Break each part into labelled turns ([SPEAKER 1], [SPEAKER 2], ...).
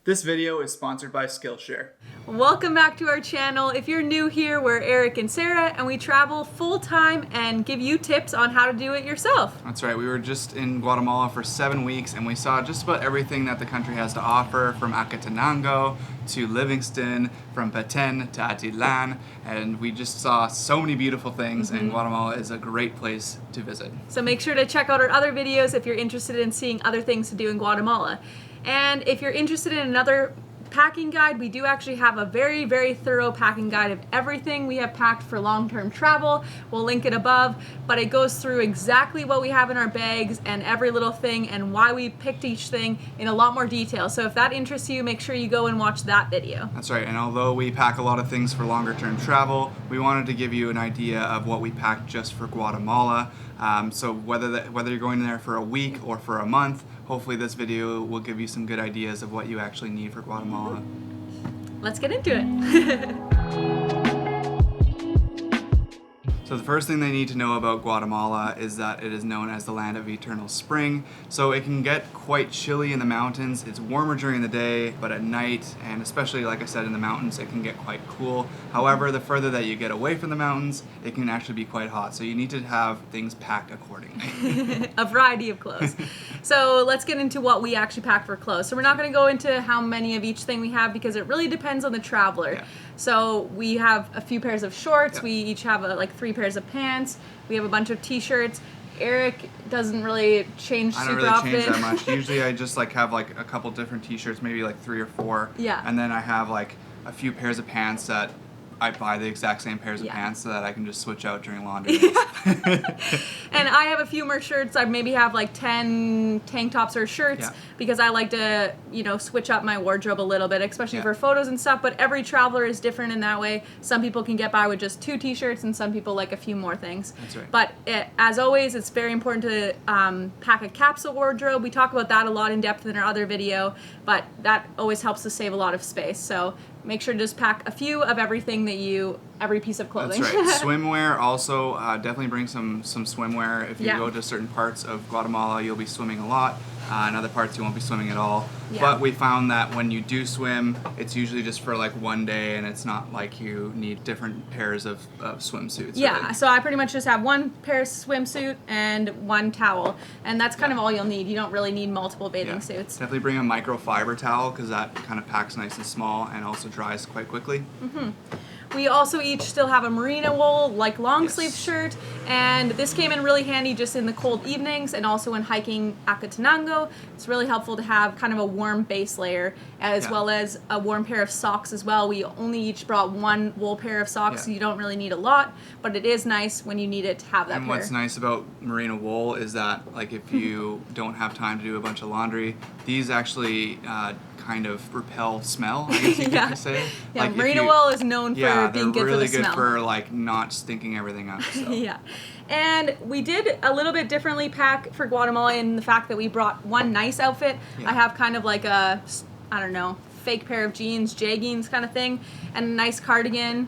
[SPEAKER 1] This video is sponsored by Skillshare.
[SPEAKER 2] Welcome back to our channel. If you're new here, we're Eric and Sarah, and we travel full-time and give you tips on how to do it yourself.
[SPEAKER 1] That's right, we were just in Guatemala for 7 weeks and we saw just about everything that the country has to offer, from Acatenango to Livingston, from Petén to Atitlan, and we just saw so many beautiful things, and Guatemala is a great place to visit.
[SPEAKER 2] So make sure to check out our other videos if you're interested in seeing other things to do in Guatemala. And if you're interested in another packing guide, we do actually have a very, very thorough packing guide of everything we have packed for long-term travel. We'll link it above, but it goes through exactly what we have in our bags and every little thing and why we picked each thing in a lot more detail. So if that interests you, make sure you go and watch that video.
[SPEAKER 1] That's right, and although we pack a lot of things for longer-term travel, we wanted to give you an idea of what we packed just for Guatemala. So whether you're going there for a week or for a month, hopefully this video will give you some good ideas of what you actually need for Guatemala.
[SPEAKER 2] Let's get into it.
[SPEAKER 1] So the first thing they need to know about Guatemala is that it is known as the land of eternal spring. So it can get quite chilly in the mountains. It's warmer during the day, but at night, and especially like I said in the mountains, it can get quite cool. However, the further that you get away from the mountains, it can actually be quite hot. So you need to have things packed accordingly.
[SPEAKER 2] A variety of clothes. So let's get into what we actually pack for clothes. So we're not going to go into how many of each thing we have because it really depends on the traveler.
[SPEAKER 1] Yeah.
[SPEAKER 2] So we have a few pairs of shorts.
[SPEAKER 1] Yeah.
[SPEAKER 2] We each have like 3 pairs of pants. We have a bunch of t-shirts. Eric doesn't really change super often.
[SPEAKER 1] I don't really change that much. Usually I just have a couple different t-shirts, maybe like 3 or 4.
[SPEAKER 2] Yeah.
[SPEAKER 1] And then I have a few pairs of pants that I buy the exact same pairs of pants so that I can just switch out during laundry days.
[SPEAKER 2] And I have a few more shirts. I maybe have like 10 tank tops or shirts because I like to, switch up my wardrobe a little bit, especially for photos and stuff. But every traveler is different in that way. Some people can get by with just 2 t-shirts and some people like a few more things.
[SPEAKER 1] That's right.
[SPEAKER 2] But as always, it's very important to pack a capsule wardrobe. We talk about that a lot in depth in our other video, but that always helps to save a lot of space. So make sure to just pack a few of everything every piece of clothing.
[SPEAKER 1] That's right. Swimwear also, definitely bring some swimwear. If you go to certain parts of Guatemala, you'll be swimming a lot. In other parts, you won't be swimming at all. Yeah. But we found that when you do swim, it's usually just for like one day, and it's not like you need different pairs of swimsuits.
[SPEAKER 2] Yeah,
[SPEAKER 1] really.
[SPEAKER 2] so I pretty much just have 1 pair of swimsuit and 1 towel, and that's kind of all you'll need. You don't really need multiple bathing suits.
[SPEAKER 1] Definitely bring a microfiber towel because that kind of packs nice and small and also dries quite quickly.
[SPEAKER 2] Mm-hmm. We also each still have a merino wool, long sleeve shirt, and this came in really handy just in the cold evenings and also when hiking Acatenango. It's really helpful to have kind of a warm base layer as well as a warm pair of socks as well. We only each brought 1 wool pair of socks, so you don't really need a lot, but it is nice when you need it to have that
[SPEAKER 1] and
[SPEAKER 2] pair.
[SPEAKER 1] What's nice about merino wool is that if you don't have time to do a bunch of laundry, these actually kind of repel smell, I guess you could say.
[SPEAKER 2] Yeah, merino wool is known for being good for the smell.
[SPEAKER 1] they're really good for not stinking everything up. So.
[SPEAKER 2] Yeah. And we did a little bit differently pack for Guatemala in the fact that we brought 1 nice outfit. I have kind of like a, I don't know, fake pair of jeans, jeggings kind of thing, and a nice cardigan.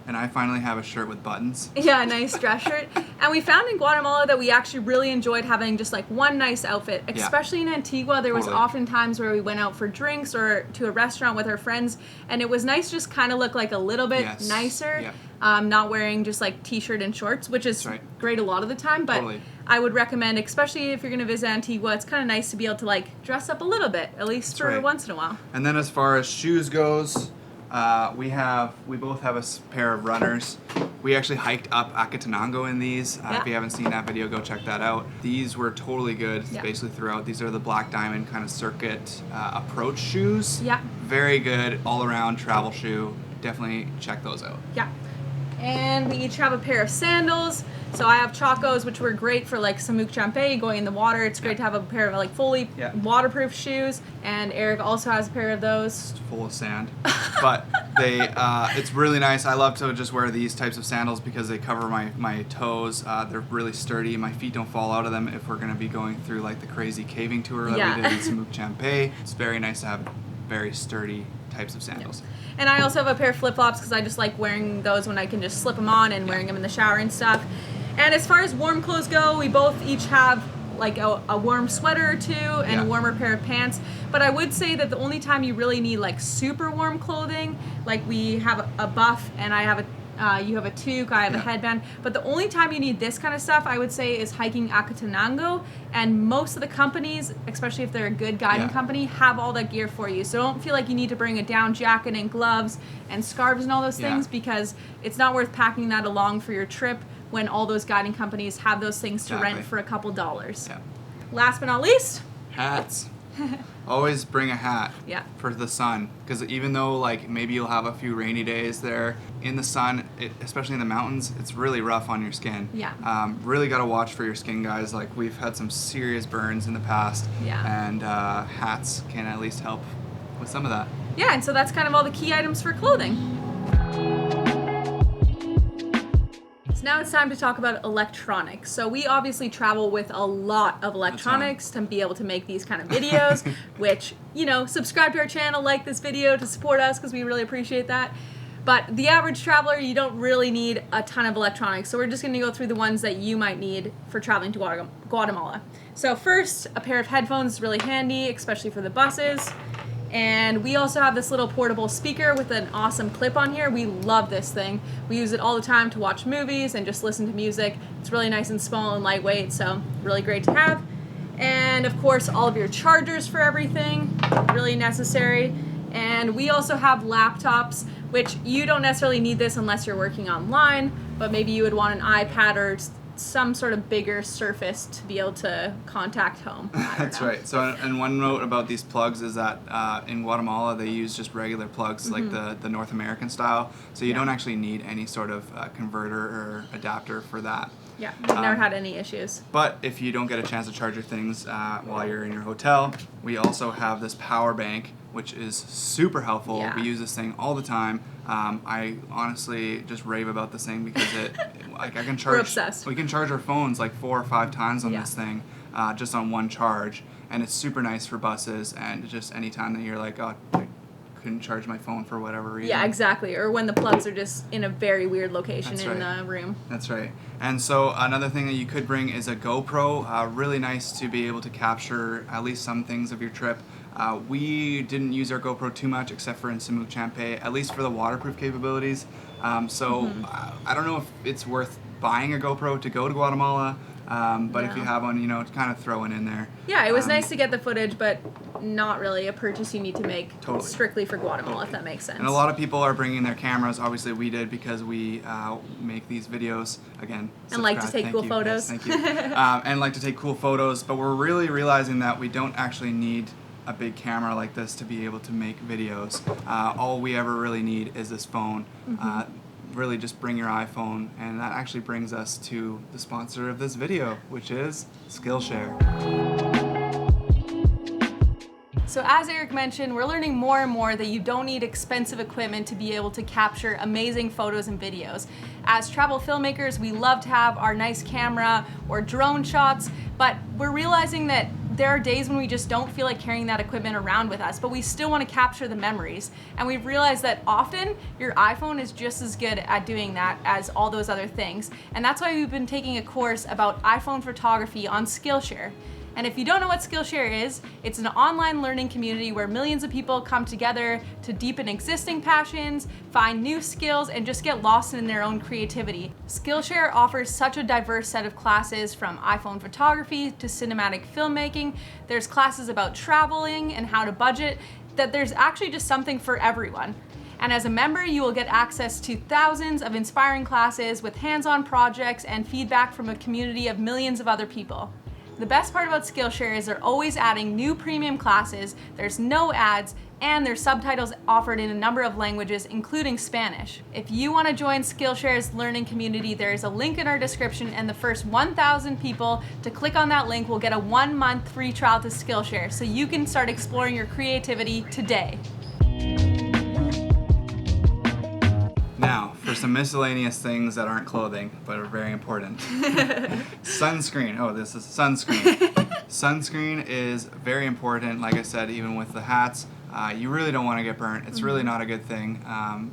[SPEAKER 1] And I finally have a shirt with buttons.
[SPEAKER 2] Yeah, a nice dress shirt. And we found in Guatemala that we actually really enjoyed having just 1 nice outfit, especially in Antigua. There was often times where we went out for drinks or to a restaurant with our friends, and it was nice to just kind of look like a little bit nicer, not wearing just t-shirt and shorts, which is great a lot of the time, but I would recommend, especially if you're going to visit Antigua, it's kind of nice to be able to dress up a little bit, at least for once in a while.
[SPEAKER 1] And then as far as shoes goes, we both have a pair of runners. We actually hiked up Acatenango in these. If you haven't seen that video, go check that out. These were totally good basically throughout. These are the Black Diamond kind of circuit approach shoes. Yeah. Very good all-around travel shoe. Definitely check those out.
[SPEAKER 2] Yeah. And we each have a pair of sandals. So I have Chacos, which were great for Semuc Champey, going in the water. It's great to have a pair of fully waterproof shoes. And Eric also has a pair of those.
[SPEAKER 1] It's full of sand. But it's really nice. I love to just wear these types of sandals because they cover my toes. They're really sturdy. My feet don't fall out of them if we're going to be going through the crazy caving tour that we did in Semuc Champey. It's very nice to have very sturdy types of sandals.
[SPEAKER 2] And I also have a pair of flip-flops because I just like wearing those when I can just slip them on and wearing them in the shower and stuff. And as far as warm clothes go, we both each have like a warm sweater or two and a warmer pair of pants. But I would say that the only time you really need like super warm clothing, like we have a buff and I have you have a toque, I have a headband. But the only time you need this kind of stuff, I would say, is hiking Acatenango. And most of the companies, especially if they're a good guiding company, have all that gear for you. So don't feel like you need to bring a down jacket and gloves and scarves and all those things, because it's not worth packing that along for your trip when all those guiding companies have those things to rent for a couple dollars. Yeah. Last but not least,
[SPEAKER 1] hats. Always bring a hat for the sun, because even though like maybe you'll have a few rainy days there in the sun, especially in the mountains, it's really rough on your skin. Really got to watch for your skin, guys. Like we've had some serious burns in the past, and hats can at least help with some of that.
[SPEAKER 2] Yeah, and so that's kind of all the key items for clothing. So now it's time to talk about electronics. So we obviously travel with a lot of electronics to be able to make these kind of videos, which, you know, subscribe to our channel, like this video to support us, because we really appreciate that. But the average traveler, you don't really need a ton of electronics. So we're just going to go through the ones that you might need for traveling to Guatemala. So first, a pair of headphones is really handy, especially for the buses. And we also have this little portable speaker with an awesome clip on here. We love this thing. We use it all the time to watch movies and just listen to music. It's really nice and small and lightweight, so really great to have. And of course, all of your chargers for everything, really necessary. And we also have laptops, which you don't necessarily need this unless you're working online, but maybe you would want an iPad or some sort of bigger surface to be able to contact home.
[SPEAKER 1] That's right. So, and one note about these plugs is that in Guatemala they use just regular plugs, like the North American style. So you don't actually need any sort of converter or adapter for that.
[SPEAKER 2] Yeah, we've never had any issues.
[SPEAKER 1] But if you don't get a chance to charge your things while you're in your hotel, we also have this power bank, which is super helpful. We use this thing all the time. I honestly just rave about this thing because I can charge.
[SPEAKER 2] We're obsessed.
[SPEAKER 1] We can charge our phones like 4 or 5 times on this thing, just on one charge, and it's super nice for buses and just any time that you're like, oh, I couldn't charge my phone for whatever reason.
[SPEAKER 2] Yeah, exactly. Or when the plugs are just in a very weird location the room.
[SPEAKER 1] That's right. And so another thing that you could bring is a GoPro. Really nice to be able to capture at least some things of your trip. We didn't use our GoPro too much except for in Semuc Champey, at least for the waterproof capabilities. I don't know if it's worth buying a GoPro to go to Guatemala, but if you have one, you know, kind of throw one in there.
[SPEAKER 2] Yeah, it was nice to get the footage, but not really a purchase you need to make strictly for Guatemala, if that makes sense.
[SPEAKER 1] And a lot of people are bringing their cameras. Obviously, we did because we make these videos, again,
[SPEAKER 2] and like to take cool photos.
[SPEAKER 1] Yes, thank you. And like to take cool photos, but we're really realizing that we don't actually need a big camera like this to be able to make videos. All we ever really need is this phone. Really just bring your iPhone, and that actually brings us to the sponsor of this video, which is Skillshare.
[SPEAKER 2] So as Eric mentioned, we're learning more and more that you don't need expensive equipment to be able to capture amazing photos and videos. As travel filmmakers, we love to have our nice camera or drone shots, but we're realizing that there are days when we just don't feel like carrying that equipment around with us, but we still want to capture the memories. And we've realized that often your iPhone is just as good at doing that as all those other things. And that's why we've been taking a course about iPhone photography on Skillshare. And if you don't know what Skillshare is, it's an online learning community where millions of people come together to deepen existing passions, find new skills, and just get lost in their own creativity. Skillshare offers such a diverse set of classes, from iPhone photography to cinematic filmmaking. There's classes about traveling and how to budget, that there's actually just something for everyone. And as a member, you will get access to thousands of inspiring classes with hands-on projects and feedback from a community of millions of other people. The best part about Skillshare is they're always adding new premium classes, there's no ads, and there's subtitles offered in a number of languages, including Spanish. If you want to join Skillshare's learning community, there is a link in our description, and the first 1,000 people to click on that link will get a 1-month free trial to Skillshare, so you can start exploring your creativity today.
[SPEAKER 1] Now, for some miscellaneous things that aren't clothing, but are very important. Sunscreen. Oh, this is sunscreen. Sunscreen is very important, like I said, even with the hats. You really don't want to get burnt. It's really not a good thing,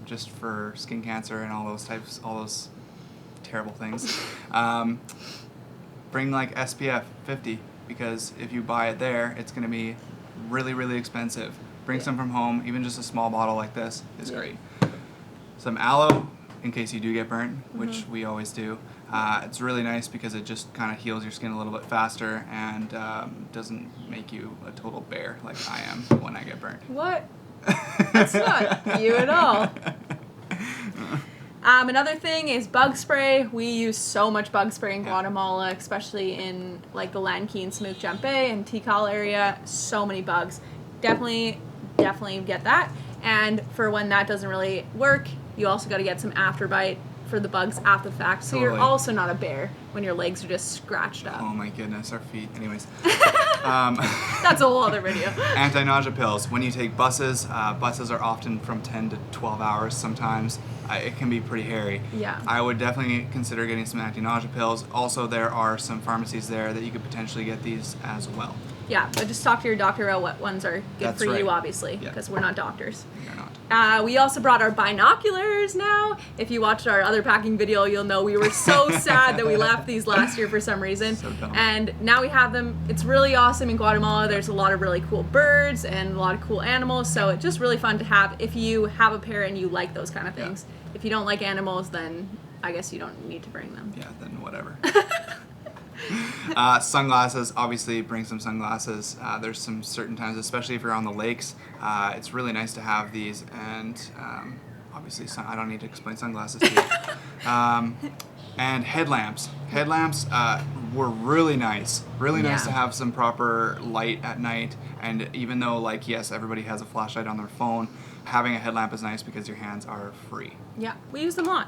[SPEAKER 1] just for skin cancer and all those terrible things. Bring like SPF 50. because if you buy it there, it's going to be really, really expensive. Bring some from home. Even just a small bottle like this is great. Some aloe, in case you do get burnt, which we always do. It's really nice because it just kind of heals your skin a little bit faster and doesn't make you a total bear like I am when I get burnt.
[SPEAKER 2] What? That's not you at all. Another thing is bug spray. We use so much bug spray in Guatemala, especially in like the Lanquin, Semuc Champey, and Tikal area. So many bugs. Definitely get that. And for when that doesn't really work, you also got to get some afterbite for the bugs after the fact. So you're also not a bear when your legs are just scratched up.
[SPEAKER 1] Oh my goodness, our feet. Anyways.
[SPEAKER 2] That's a whole other video.
[SPEAKER 1] Anti-nausea pills. When you take buses, buses are often from 10 to 12 hours sometimes. It can be pretty hairy.
[SPEAKER 2] Yeah.
[SPEAKER 1] I would definitely consider getting some anti-nausea pills. Also, there are some pharmacies there that you could potentially get these as well.
[SPEAKER 2] Yeah, but just talk to your doctor about what ones are good for you, obviously, because we're not doctors.
[SPEAKER 1] We're not.
[SPEAKER 2] We also brought our binoculars now. If you watched our other packing video, you'll know we were so sad that we left these last year for some reason.
[SPEAKER 1] So dumb.
[SPEAKER 2] And now we have them. It's really awesome in Guatemala. There's a lot of really cool birds and a lot of cool animals, so it's just really fun to have if you have a pair and you like those kind of things. Yeah. If you don't like animals, then I guess you don't need to bring them.
[SPEAKER 1] Yeah, then whatever. Sunglasses, obviously bring some sunglasses. There's some certain times, especially if you're on the lakes, it's really nice to have these, and obviously I don't need to explain sunglasses to you. And headlamps. Headlamps were really nice. Really nice to have some proper light at night, and even though, like, yes, everybody has a flashlight on their phone, having a headlamp is nice because your hands are free. Yeah,
[SPEAKER 2] we use them a lot.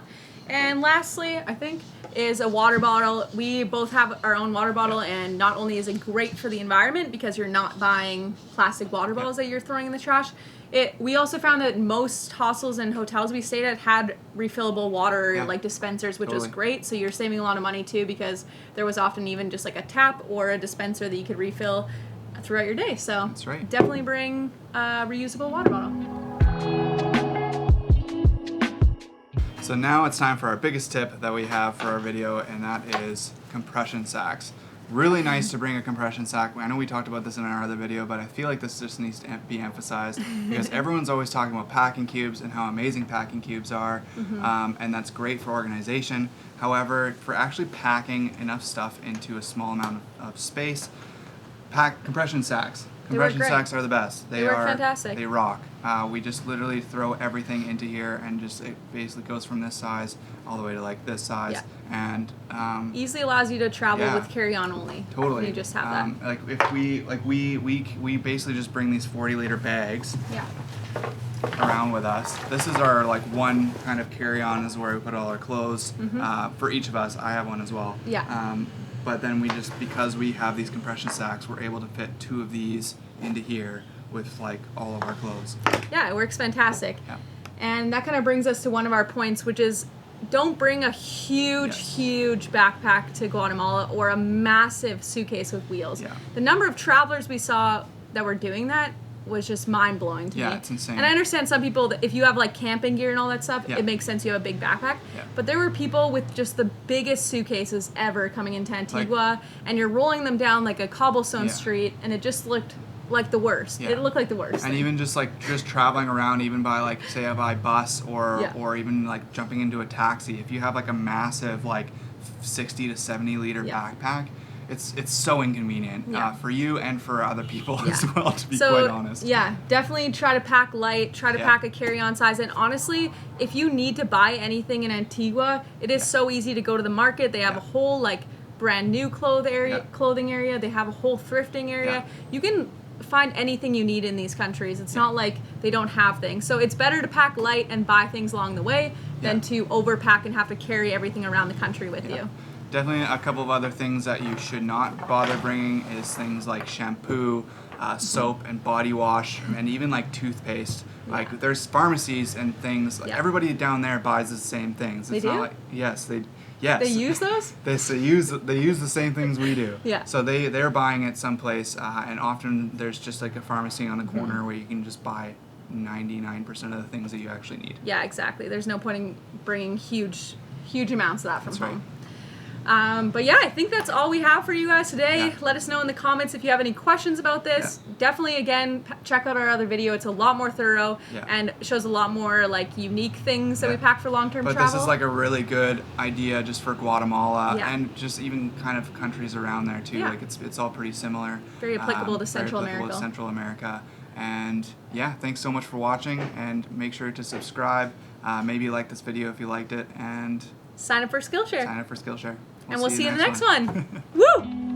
[SPEAKER 2] And lastly, I think, is a water bottle. We both have our own water bottle, and not only is it great for the environment because you're not buying plastic water bottles that you're throwing in the trash, we also found that most hostels and hotels we stayed at had refillable water like dispensers, which was great. So you're saving a lot of money too, because there was often even just like a tap or a dispenser that you could refill throughout your day. So
[SPEAKER 1] that's right.
[SPEAKER 2] Definitely bring a reusable water bottle.
[SPEAKER 1] So now it's time for our biggest tip that we have for our video, and that is compression sacks. Really nice to bring a compression sack. I know we talked about this in our other video, but I feel like this just needs to be emphasized because everyone's always talking about packing cubes and how amazing packing cubes are, and that's great for organization. However, for actually packing enough stuff into a small amount of space, compression sacks. Compression sacks are the best.
[SPEAKER 2] They work fantastic.
[SPEAKER 1] They rock. We just literally throw everything into here, and just it basically goes from this size all the way to like this size, and
[SPEAKER 2] easily allows you to travel with carry-on only.
[SPEAKER 1] Totally.
[SPEAKER 2] You just have that.
[SPEAKER 1] Like if we basically just bring these 40-liter bags around with us. This is our like one kind of carry-on, is where we put all our clothes for each of us. I have one as well.
[SPEAKER 2] Yeah.
[SPEAKER 1] But then because we have these compression sacks, we're able to fit 2 of these into here with like all of our clothes.
[SPEAKER 2] Yeah, it works fantastic.
[SPEAKER 1] Yeah.
[SPEAKER 2] And that kind of brings us to one of our points, which is don't bring a huge backpack to Guatemala or a massive suitcase with wheels.
[SPEAKER 1] Yeah.
[SPEAKER 2] The number of travelers we saw that were doing that was just mind-blowing to me.
[SPEAKER 1] Yeah, it's insane.
[SPEAKER 2] And I understand some people, that if you have like camping gear and all that stuff, it makes sense you have a big backpack.
[SPEAKER 1] Yeah.
[SPEAKER 2] But there were people with just the biggest suitcases ever coming into Antigua, and you're rolling them down like a cobblestone street, and it just looked like the worst. It looked like the worst.
[SPEAKER 1] And even just traveling around, even by like say by bus or even like jumping into a taxi. If you have like a massive like 60 to 70 liter backpack, it's so inconvenient for you and for other people as well, to be quite honest.
[SPEAKER 2] Yeah, definitely try to pack light, try to pack a carry-on size, and honestly, if you need to buy anything in Antigua, it is so easy to go to the market. They have a whole like brand new clothing area. They have a whole thrifting area. You can find anything you need in these countries. It's not like they don't have things. So it's better to pack light and buy things along the way than to overpack and have to carry everything around the country with you.
[SPEAKER 1] Definitely a couple of other things that you should not bother bringing is things like shampoo, soap and body wash, and even like toothpaste. Like there's pharmacies and things. Like everybody down there buys the same things. It's not like
[SPEAKER 2] They use those?
[SPEAKER 1] They use the same things we do.
[SPEAKER 2] Yeah.
[SPEAKER 1] So they're buying it someplace, and often there's just like a pharmacy on the corner where you can just buy 99% of the things that you actually need.
[SPEAKER 2] Yeah, exactly. There's no point in bringing huge amounts of that from home. But yeah, I think that's all we have for you guys today.
[SPEAKER 1] Yeah.
[SPEAKER 2] Let us know in the comments if you have any questions about this.
[SPEAKER 1] Yeah.
[SPEAKER 2] Definitely, again, check out our other video. It's a lot more thorough
[SPEAKER 1] Yeah.
[SPEAKER 2] and shows a lot more like unique things that
[SPEAKER 1] Yeah.
[SPEAKER 2] we pack for long-term
[SPEAKER 1] But
[SPEAKER 2] travel.
[SPEAKER 1] this is like a really good idea just for Guatemala
[SPEAKER 2] Yeah.
[SPEAKER 1] and just even kind of countries around there too.
[SPEAKER 2] Yeah.
[SPEAKER 1] Like it's all pretty similar.
[SPEAKER 2] Very applicable to Central
[SPEAKER 1] very applicable
[SPEAKER 2] America.
[SPEAKER 1] to Central America. And yeah, thanks so much for watching, and make sure to subscribe. Maybe like this video if you liked it, and
[SPEAKER 2] Sign up for Skillshare.
[SPEAKER 1] sign up for Skillshare.
[SPEAKER 2] And we'll see you in the next one. Woo!